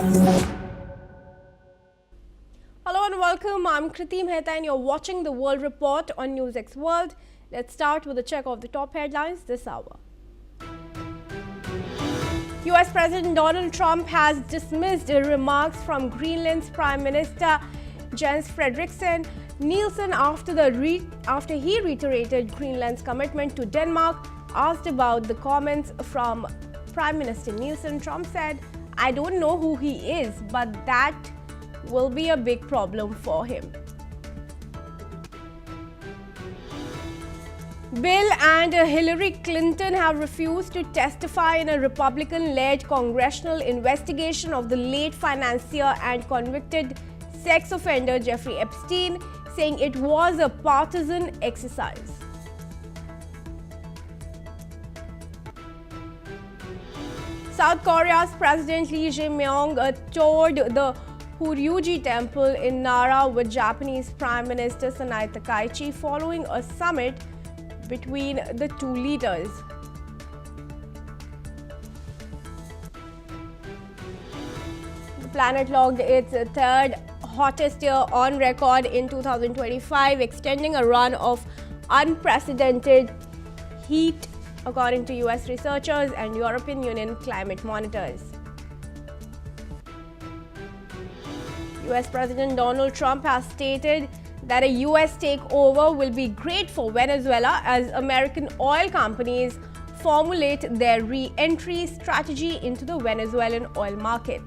Hello and welcome. I'm Kriti Mehta and you're watching the World Report on NewsX World. Let's start with a check of the top headlines this hour. US President Donald Trump has dismissed remarks from Greenland's Prime Minister Jens Frederiksen Nielsen after he reiterated Greenland's commitment to Denmark. Asked about the comments from Prime Minister Nielsen, Trump said, "I don't know who he is, but that will be a big problem for him." Bill and Hillary Clinton have refused to testify in a Republican-led congressional investigation of the late financier and convicted sex offender Jeffrey Epstein, saying it was a partisan exercise. South Korea's President Lee Jae-myung toured the Ryuji Temple in Nara with Japanese Prime Minister Sanae Takaichi following a summit between the two leaders. The planet logged its third hottest year on record in 2025, extending a run of unprecedented heat, according to US researchers and European Union climate monitors. US President Donald Trump has stated that a US takeover will be great for Venezuela as American oil companies formulate their re-entry strategy into the Venezuelan oil market.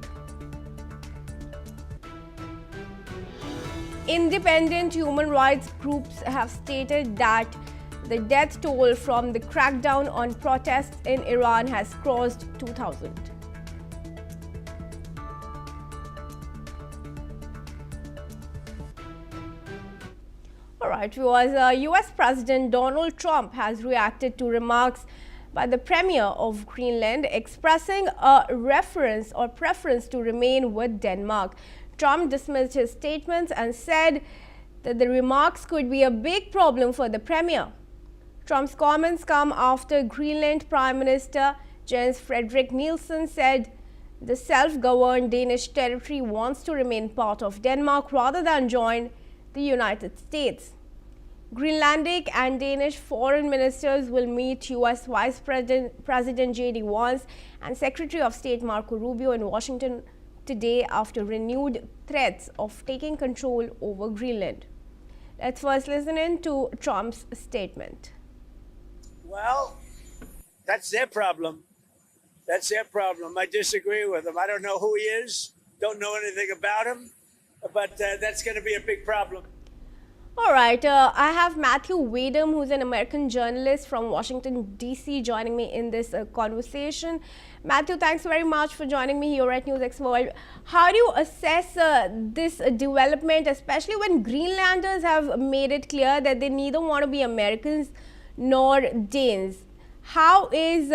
Independent human rights groups have stated that the death toll from the crackdown on protests in Iran has crossed 2,000. All right, viewers, US President Donald Trump has reacted to remarks by the Premier of Greenland expressing a preference to remain with Denmark. Trump dismissed his statements and said that the remarks could be a big problem for the Premier. Trump's comments come after Greenland Prime Minister Jens Frederik Nielsen said the self-governed Danish territory wants to remain part of Denmark rather than join the United States. Greenlandic and Danish foreign ministers will meet US Vice President J.D. Vance and Secretary of State Marco Rubio in Washington today after renewed threats of taking control over Greenland. Let's first listen in to Trump's statement. Well, that's their problem. That's their problem. I disagree with them. I don't know who he is, don't know anything about him, but that's going to be a big problem. All right, I have Matthew Wadham, who's an American journalist from Washington, D.C., joining me in this conversation. Matthew, thanks very much for joining me here at NewsX World. How do you assess this development, especially when Greenlanders have made it clear that they neither want to be Americans nor Danes? How is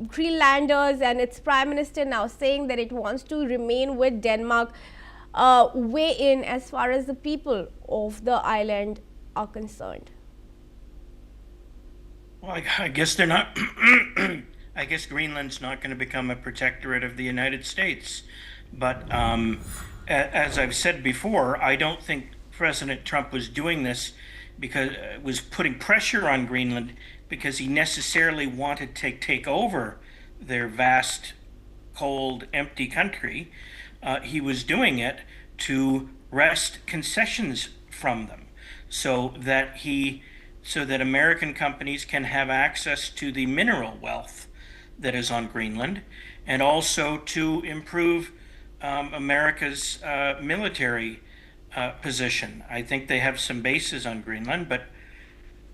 Greenlanders and its Prime Minister now saying that it wants to remain with Denmark weigh in as far as the people of the island are concerned? Well, I guess they're not. I guess Greenland's not going to become a protectorate of the United States. But as I've said before, I don't think President Trump was doing this because was putting pressure on Greenland because he necessarily wanted to take over their vast, cold, empty country. He was doing it to wrest concessions from them so that American companies can have access to the mineral wealth that is on Greenland, and also to improve America's military position. I think they have some bases on Greenland, but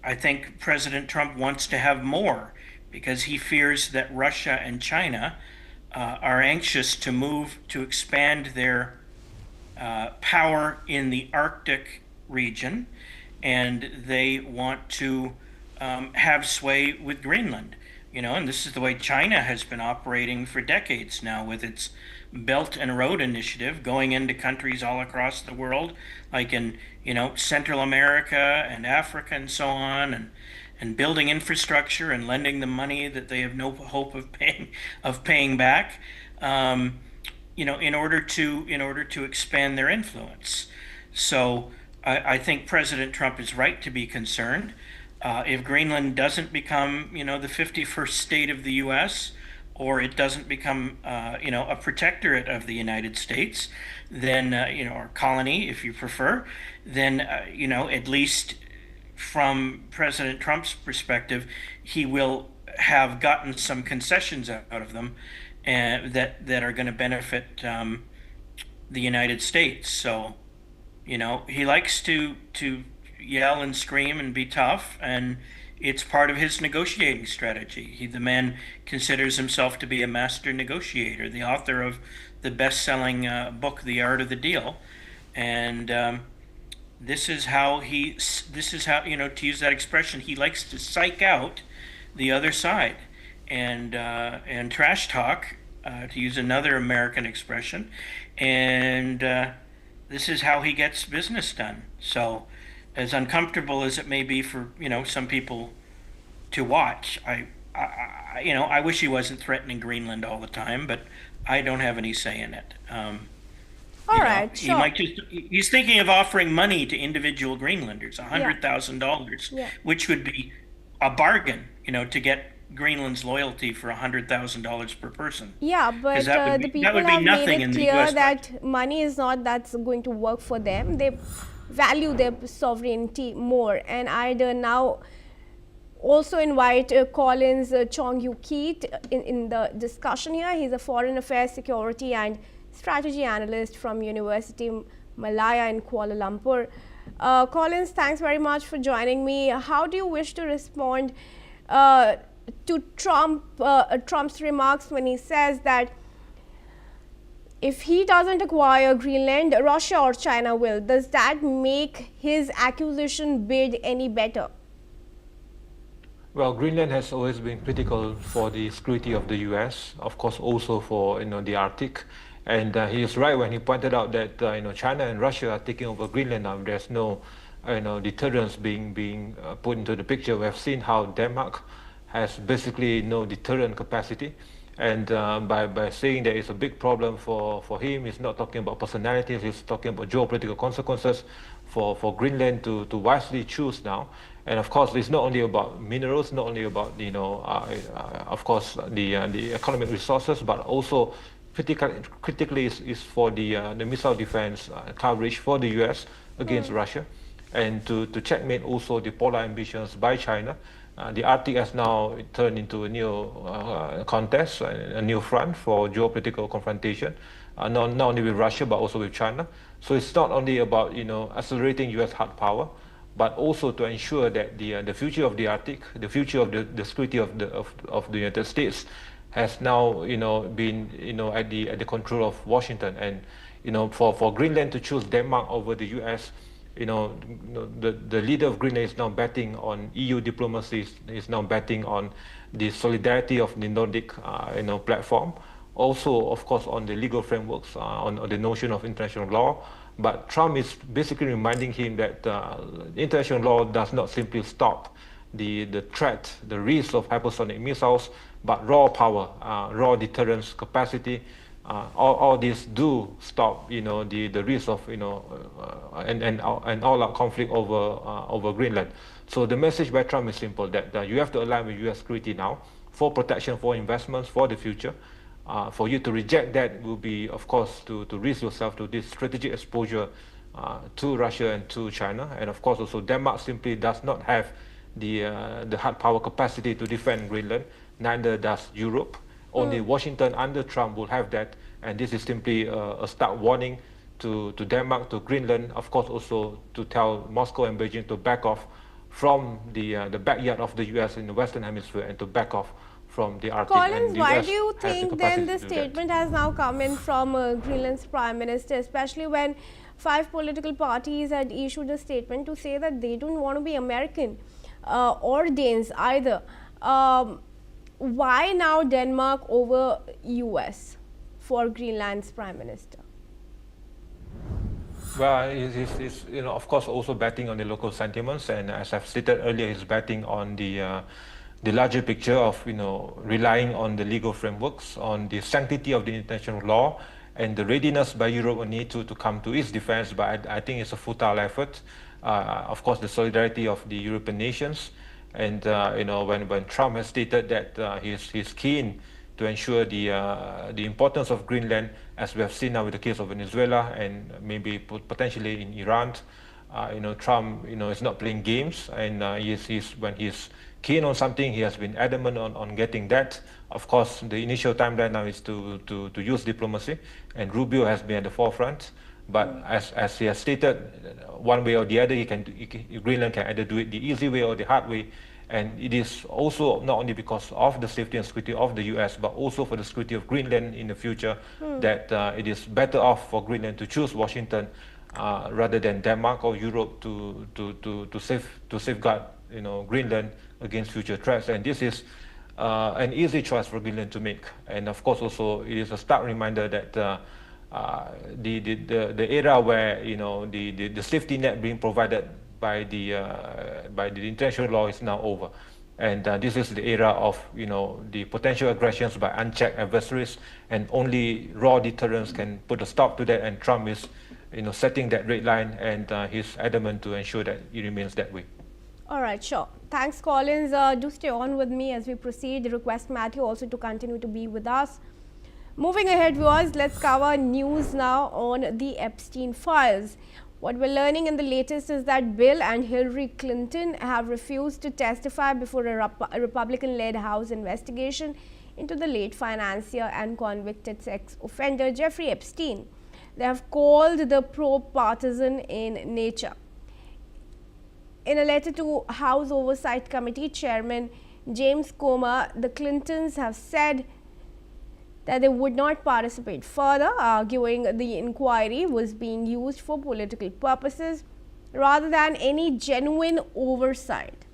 I think President Trump wants to have more because he fears that Russia and China are anxious to expand their power in the Arctic region, and they want to have sway with Greenland. You know, and this is the way China has been operating for decades now with its Belt and Road Initiative, going into countries all across the world, like in, Central America and Africa and so on, and building infrastructure and lending them money that they have no hope of paying back. in order to expand their influence. So I think President Trump is right to be concerned. If Greenland doesn't become, the 51st state of the U.S., or it doesn't become, a protectorate of the United States, then, or colony, if you prefer, then, at least from President Trump's perspective, he will have gotten some concessions out of them, and that are going to benefit the United States. So, he likes to yell and scream and be tough, and it's part of his negotiating strategy. The man considers himself to be a master negotiator, the author of the best-selling book, The Art of the Deal, and this is how, to use that expression, he likes to psych out the other side and trash talk, to use another American expression, and this is how he gets business done. So, as uncomfortable as it may be for some people to watch, I wish he wasn't threatening Greenland all the time, but I don't have any say in it. All right, he sure. he's thinking of offering money to individual Greenlanders, $100,000, Yeah. which would be a bargain, to get Greenland's loyalty for $100,000 per person. Yeah, but the people that would be have nothing made in it the clear US that money is not that's going to work for them. They value their sovereignty more. And I'd now also invite Collins Chong-Yu-Keat in the discussion here. He's a foreign affairs, security and strategy analyst from University Malaya in Kuala Lumpur. Collins, thanks very much for joining me. How do you wish to respond to Trump's remarks when he says that if he doesn't acquire Greenland, Russia or China will? Does that make his acquisition bid any better? Well, Greenland has always been critical for the security of the U.S., of course, also for the Arctic. And he is right when he pointed out that China and Russia are taking over Greenland now. There's no deterrence being put into the picture. We have seen how Denmark has basically no deterrent capacity. And by saying there is a big problem for him, he's not talking about personalities, he's talking about geopolitical consequences for Greenland to wisely choose now. And of course, it's not only about minerals, not only about of course the economic resources, but also critically is for the missile defense coverage for the U.S. against Russia, and to checkmate also the polar ambitions by China. The Arctic has now turned into a new contest, a new front for geopolitical confrontation, not only with Russia but also with China. So it's not only about accelerating U.S. hard power, but also to ensure that the future of the Arctic, the future of the security of the United States, has now been at the control of Washington. And for Greenland to choose Denmark over the U.S., the leader of Greenland is now betting on EU diplomacy, is now betting on the solidarity of the Nordic platform. Also, of course, on the legal frameworks, on the notion of international law. But Trump is basically reminding him that international law does not simply stop the threat, the risk of hypersonic missiles, but raw power, raw deterrence capacity. All these do stop, the risk of, and all-out conflict over Greenland. So the message by Trump is simple: that you have to align with U.S. security now for protection, for investments, for the future. For you to reject that will be, of course, to risk yourself to this strategic exposure to Russia and to China. And of course, also Denmark simply does not have the hard power capacity to defend Greenland. Neither does Europe. Only Washington under Trump will have that, and this is simply a stark warning to Denmark, to Greenland, of course also to tell Moscow and Beijing to back off from the backyard of the US in the Western Hemisphere, and to back off from the Arctic. Collins, why do you think then the statement has now come in from Greenland's Prime Minister, especially when 5 political parties had issued a statement to say that they don't want to be American or Danes either? Why now Denmark over US for Greenland's Prime Minister? Well, he's of course also betting on the local sentiments, and as I've stated earlier, he's betting on the larger picture of relying on the legal frameworks, on the sanctity of the international law, and the readiness by Europe will need to come to its defense, but I think it's a futile effort. Of course, the solidarity of the European nations, and when Trump has stated that he's keen to ensure the importance of Greenland, as we have seen now with the case of Venezuela and maybe potentially in Iran. Trump, is not playing games, and when he's keen on something, he has been adamant on getting that. Of course, the initial timeline now is to use diplomacy, and Rubio has been at the forefront. But as he has stated, one way or the other, Greenland can either do it the easy way or the hard way. And it is also not only because of the safety and security of the US, but also for the security of Greenland in the future, that it is better off for Greenland to choose Washington rather than Denmark or Europe to safeguard Greenland against future threats. And this is an easy choice for Greenland to make. And of course, also it is a stark reminder that the era where the safety net being provided by the international law is now over. And this is the era of the potential aggressions by unchecked adversaries, and only raw deterrence can put a stop to that. And Trump is setting that red line, and he's adamant to ensure that it remains that way. All right, sure. Thanks, Collins. Do stay on with me as we proceed. Request Matthew also to continue to be with us. Moving ahead, viewers, let's cover news now on the Epstein Files. What we're learning in the latest is that Bill and Hillary Clinton have refused to testify before a Republican-led House investigation into the late financier and convicted sex offender Jeffrey Epstein. They have called the probe partisan in nature. In a letter to House Oversight Committee Chairman James Comer, the Clintons have said that they would not participate further, arguing the inquiry was being used for political purposes rather than any genuine oversight.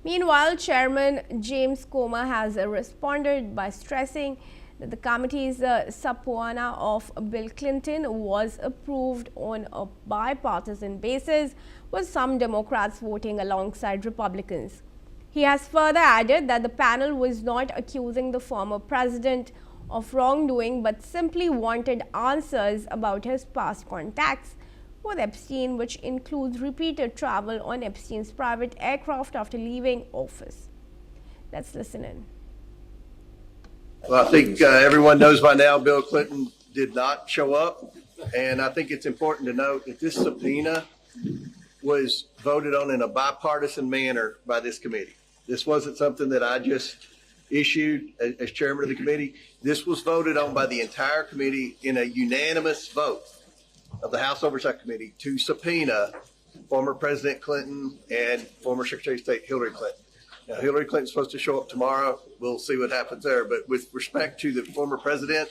Meanwhile, Chairman James Comer has responded by stressing that the committee's subpoena of Bill Clinton was approved on a bipartisan basis, with some Democrats voting alongside Republicans. He has further added that the panel was not accusing the former president of wrongdoing, but simply wanted answers about his past contacts with Epstein, which includes repeated travel on Epstein's private aircraft after leaving office. Let's listen in. Well, I think everyone knows by now Bill Clinton did not show up, and I think it's important to note that this subpoena was voted on in a bipartisan manner by this committee. This wasn't something that I just issued as chairman of the committee. This was voted on by the entire committee in a unanimous vote of the House Oversight Committee to subpoena former President Clinton and former Secretary of State Hillary Clinton. Now, Hillary Clinton's supposed to show up tomorrow. We'll see what happens there. But with respect to the former president,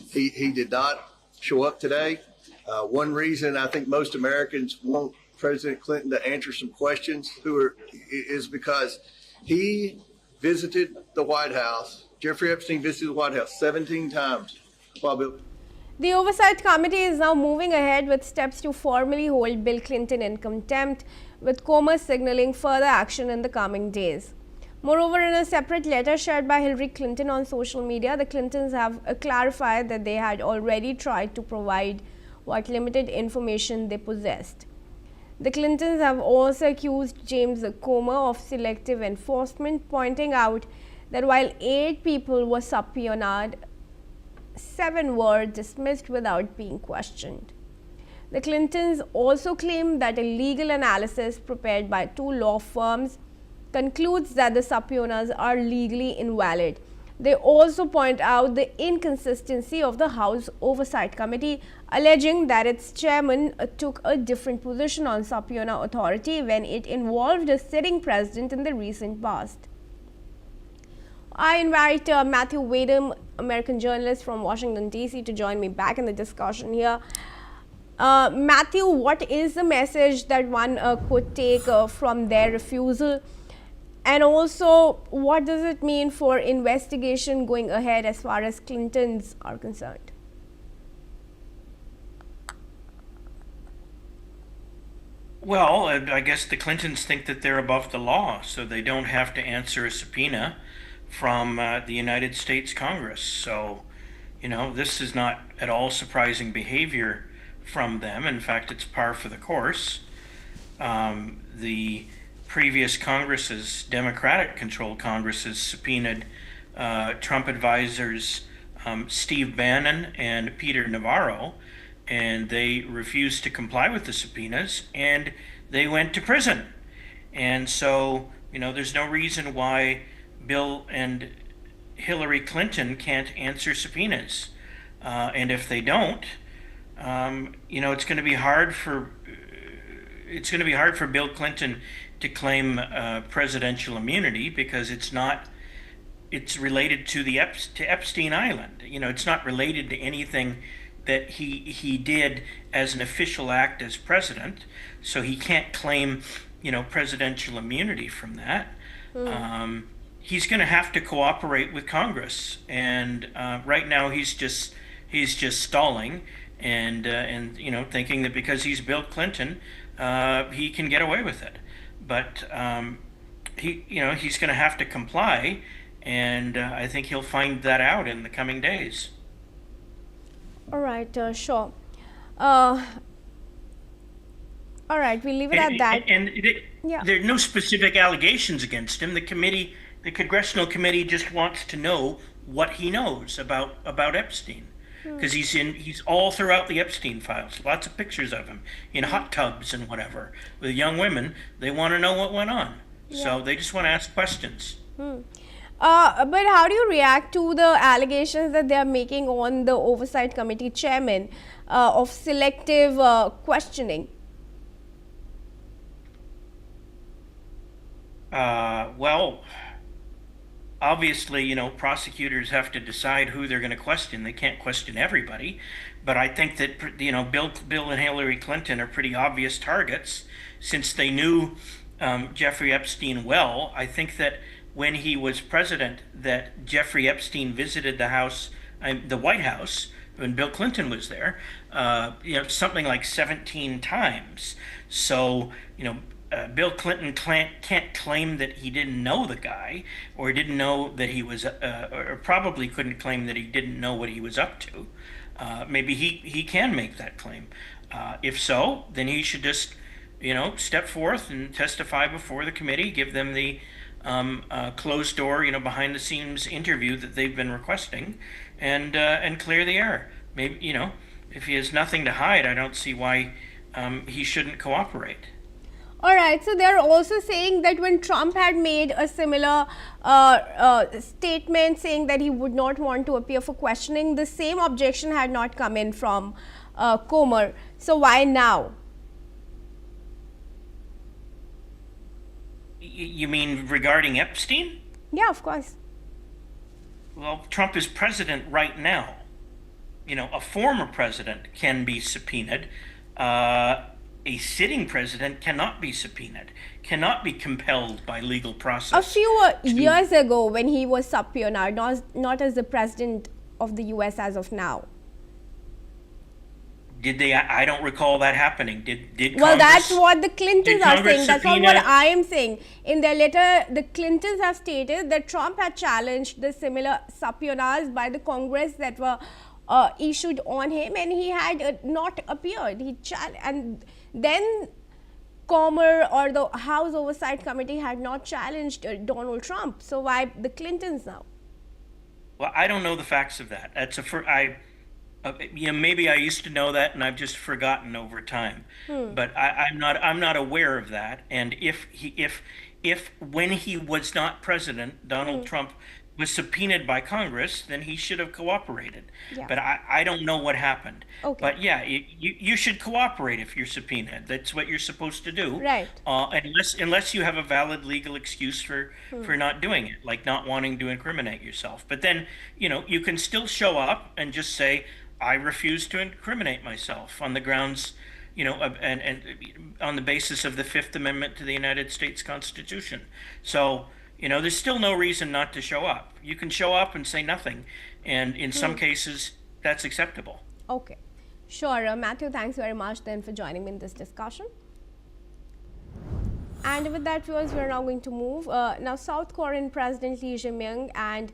he did not show up today. One reason I think most Americans want President Clinton to answer some questions is because he visited the White House. Jeffrey Epstein visited the White House 17 times while Bill. The Oversight Committee is now moving ahead with steps to formally hold Bill Clinton in contempt, with Comer signaling further action in the coming days. Moreover, in a separate letter shared by Hillary Clinton on social media, the Clintons have clarified that they had already tried to provide what limited information they possessed. The Clintons have also accused James Comer of selective enforcement, pointing out that while 8 people were subpoenaed, 7 were dismissed without being questioned. The Clintons also claim that a legal analysis prepared by 2 law firms concludes that the subpoenas are legally invalid. They also point out the inconsistency of the House Oversight Committee, alleging that its chairman took a different position on subpoena authority when it involved a sitting president in the recent past. I invite Matthew Wadham, American journalist from Washington, D.C., to join me back in the discussion here. Matthew, what is the message that one could take from their refusal? And also, what does it mean for investigation going ahead as far as Clintons are concerned? Well, I guess the Clintons think that they're above the law, so they don't have to answer a subpoena from the United States Congress. So This is not at all surprising behavior from them. In fact, it's par for the course. The previous Congresses, Democratic-controlled Congresses, subpoenaed Trump advisors Steve Bannon and Peter Navarro, and they refused to comply with the subpoenas, and they went to prison. And so, there's no reason why Bill and Hillary Clinton can't answer subpoenas. And if they don't, it's going to be hard for Bill Clinton to claim presidential immunity, because it's related to Epstein Island. It's not related to anything that he did as an official act as president, so he can't claim presidential immunity from that. He's going to have to cooperate with Congress, and right now he's just stalling and thinking that because he's Bill Clinton, he can get away with it. But he's going to have to comply, and I think he'll find that out in the coming days. All right, sure. All right, we'll leave it at that. Yeah. There are no specific allegations against him. The Congressional Committee just wants to know what he knows about Epstein, because he's all throughout the Epstein files. Lots of pictures of him in hot tubs and whatever with young women. They want to know what went on, so they just want to ask questions. But how do you react to the allegations that they are making on the Oversight Committee chairman of selective questioning? Well, obviously, prosecutors have to decide who they're going to question. They can't question everybody, but I think that Bill and Hillary Clinton are pretty obvious targets, since they knew Jeffrey Epstein well. I think that when he was president, that Jeffrey Epstein visited the White House when Bill Clinton was there, something like 17 times. So, Bill Clinton can't claim that he didn't know the guy, or didn't know that he was, or probably couldn't claim that he didn't know what he was up to. Maybe he can make that claim. If so, then he should just, step forth and testify before the committee, give them the closed door, behind the scenes interview that they've been requesting, and clear the air. Maybe, if he has nothing to hide, I don't see why he shouldn't cooperate. All right, so they're also saying that when Trump had made a similar statement saying that he would not want to appear for questioning, the same objection had not come in from Comer. So why now? You mean regarding Epstein? Yeah, of course. Well, Trump is president right now. A former president can be subpoenaed. A sitting president cannot be subpoenaed, cannot be compelled by legal process. A few years ago, when he was subpoenaed, not as the president of the US as of now. Did they? I don't recall that happening. Did well, Congress, that's what the Clintons are saying. That's not what I am saying. In their letter, the Clintons have stated that Trump had challenged the similar subpoenas by the Congress that were issued on him, and he had not appeared. And then Comer or the House Oversight Committee had not challenged Donald Trump. So why the Clintons now? Well, I don't know the facts of that. Maybe I used to know that, and I've just forgotten over time. But I'm not aware of that. And if when he was not president, Donald Trump was subpoenaed by Congress, then he should have cooperated. Yeah. But I don't know what happened. Okay. But yeah, you should cooperate if you're subpoenaed. That's what you're supposed to do. Right. Unless you have a valid legal excuse for not doing it, like not wanting to incriminate yourself. But then, you can still show up and just say, I refuse to incriminate myself on the grounds, and on the basis of the Fifth Amendment to the United States Constitution. So, there's still no reason not to show up. You can show up and say nothing, and in some cases, that's acceptable. Okay. Sure. Matthew, thanks very much then for joining me in this discussion. And with that, viewers, we're now going to move. Now, South Korean President Lee Jae-myung and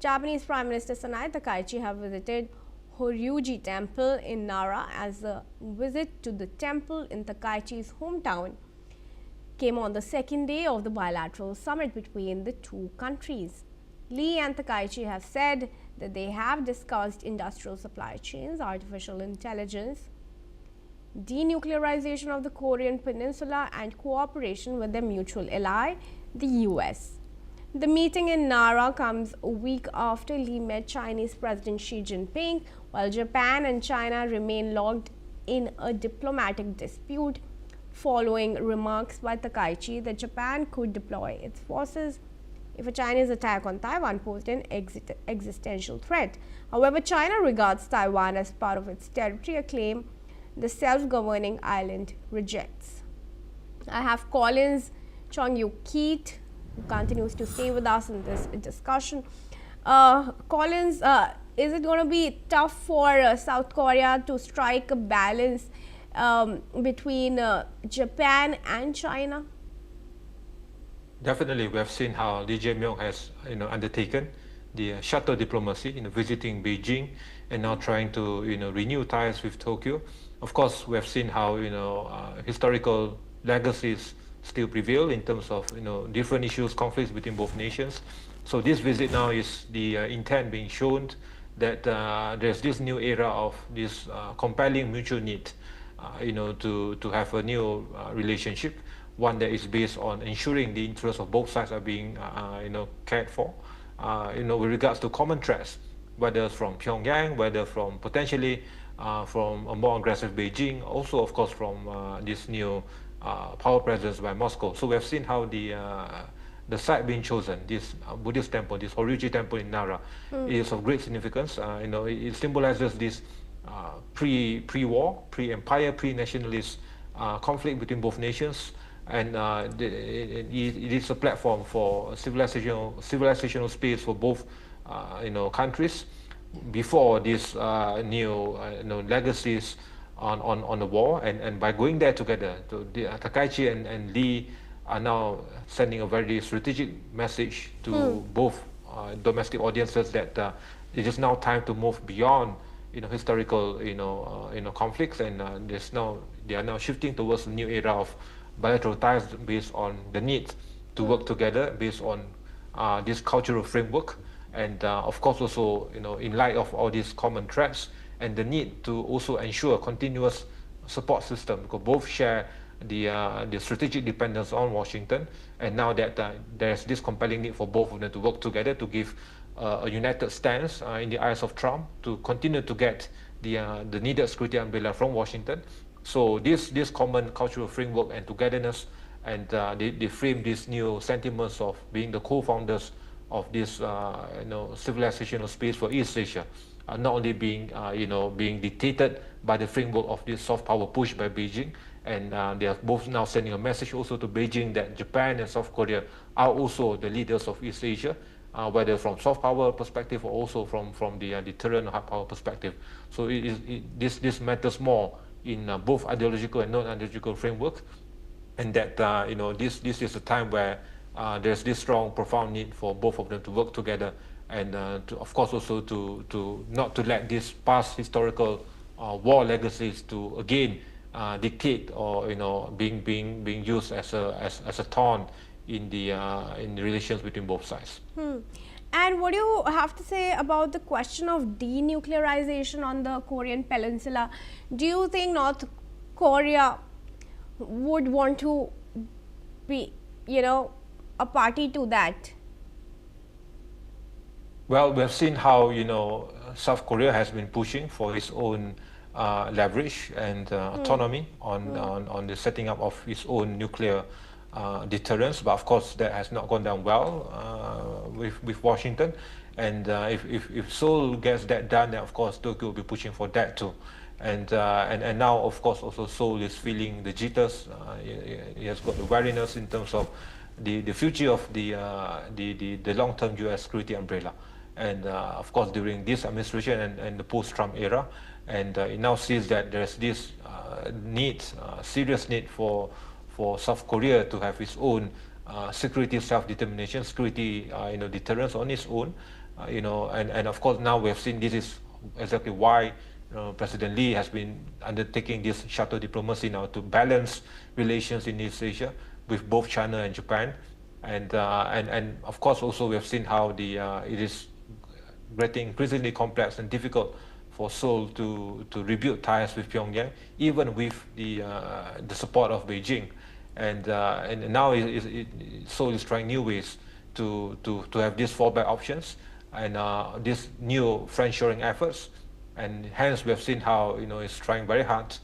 Japanese Prime Minister Sanae Takaichi have visited Horyuji Temple in Nara as a visit to the temple in Takaichi's hometown came on the second day of the bilateral summit between the two countries. Lee and Takaichi have said that they have discussed industrial supply chains, artificial intelligence, denuclearization of the Korean Peninsula, and cooperation with their mutual ally, the US. The meeting in Nara comes a week after Lee met Chinese President Xi Jinping, while Japan and China remain locked in a diplomatic dispute following remarks by Takaichi that Japan could deploy its forces if a Chinese attack on Taiwan posed an existential threat. However, China regards Taiwan as part of its territory, a claim the self-governing island rejects. I have Collins Chong-Yu-Keat, who continues to stay with us in this discussion. Collins, is it going to be tough for South Korea to strike a balance between Japan and China? Definitely, we have seen how Lee Jae-myung has undertaken the shuttle diplomacy, visiting Beijing and now trying to renew ties with Tokyo. Of course, we have seen how historical legacies still prevail in terms of different issues, conflicts between both nations. So this visit now is the intent being shown that there's this new era of this compelling mutual need, to have a new relationship, one that is based on ensuring the interests of both sides are being cared for, with regards to common threats, whether from Pyongyang, whether from potentially from a more aggressive Beijing, also of course from this new power presence by Moscow. So we have seen how the site being chosen, this Buddhist temple, this Horyuji temple in Nara, is of great significance. It symbolizes this pre-war, pre-empire, pre-nationalist conflict between both nations, and it is a platform for civilizational space for both countries before these new legacies on the war, and by going there together, Takaichi and Lee are now sending a very strategic message to both domestic audiences that it is now time to move beyond historical conflicts, and they are now shifting towards a new era of bilateral ties based on the need to work together based on this cultural framework, and of course also in light of all these common threats and the need to also ensure a continuous support system, because both share the strategic dependence on Washington, and now that there's this compelling need for both of them to work together to give a united stance in the eyes of Trump to continue to get the needed security umbrella from Washington. So this common cultural framework and togetherness, and they frame these new sentiments of being the co-founders of this civilizational space for East Asia, not only being being dictated by the framework of this soft power push by Beijing, and they are both now sending a message also to Beijing that Japan and South Korea are also the leaders of East Asia, whether from soft power perspective or also from the deterrent or hard power perspective. So this matters more in both ideological and non-ideological frameworks, and that this is a time where there's this strong, profound need for both of them to work together, and of course also to not to let these past historical war legacies to again dictate or being used as a thorn in the relations between both sides. And what do you have to say about the question of denuclearization on the Korean Peninsula? Do you think North Korea would want to be, a party to that? Well, we have seen how South Korea has been pushing for its own leverage and autonomy on the setting up of its own nuclear deterrence, but of course that has not gone down well with Washington, and if Seoul gets that done, then of course Tokyo will be pushing for that too, and now of course also Seoul is feeling the jitters. He has got the wariness in terms of the future of the long-term US security umbrella, and of course during this administration and the post-Trump era, and it now sees that there's this serious need for South Korea to have its own security self-determination, security deterrence on its own, And of course now we have seen this is exactly why President Lee has been undertaking this shuttle diplomacy now to balance relations in East Asia with both China and Japan, and of course also we have seen how it is getting increasingly complex and difficult for Seoul to rebuild ties with Pyongyang, even with the support of Beijing, and now Seoul is trying new ways to have these fallback options and these new friendshoring efforts, and hence we have seen how it's trying very hard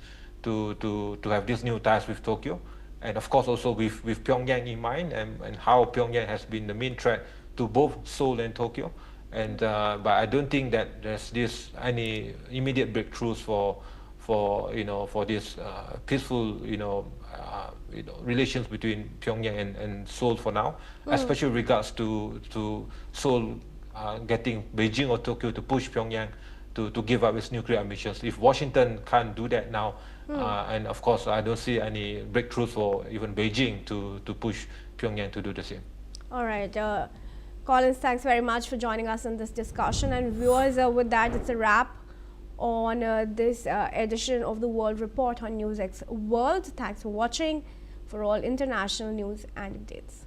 to have these new ties with Tokyo, and of course also with Pyongyang in mind, and how Pyongyang has been the main threat to both Seoul and Tokyo, and but I don't think that there's any immediate breakthroughs for this peaceful relations between Pyongyang and Seoul for now, especially with regards to Seoul getting Beijing or Tokyo to push Pyongyang to give up its nuclear ambitions. If Washington can't do that now, and of course I don't see any breakthroughs for even Beijing to push Pyongyang to do the same. All right. Collins, thanks very much for joining us in this discussion. And viewers, with that, it's a wrap on this edition of the World Report on NewsX World. Thanks for watching. For all international news and updates.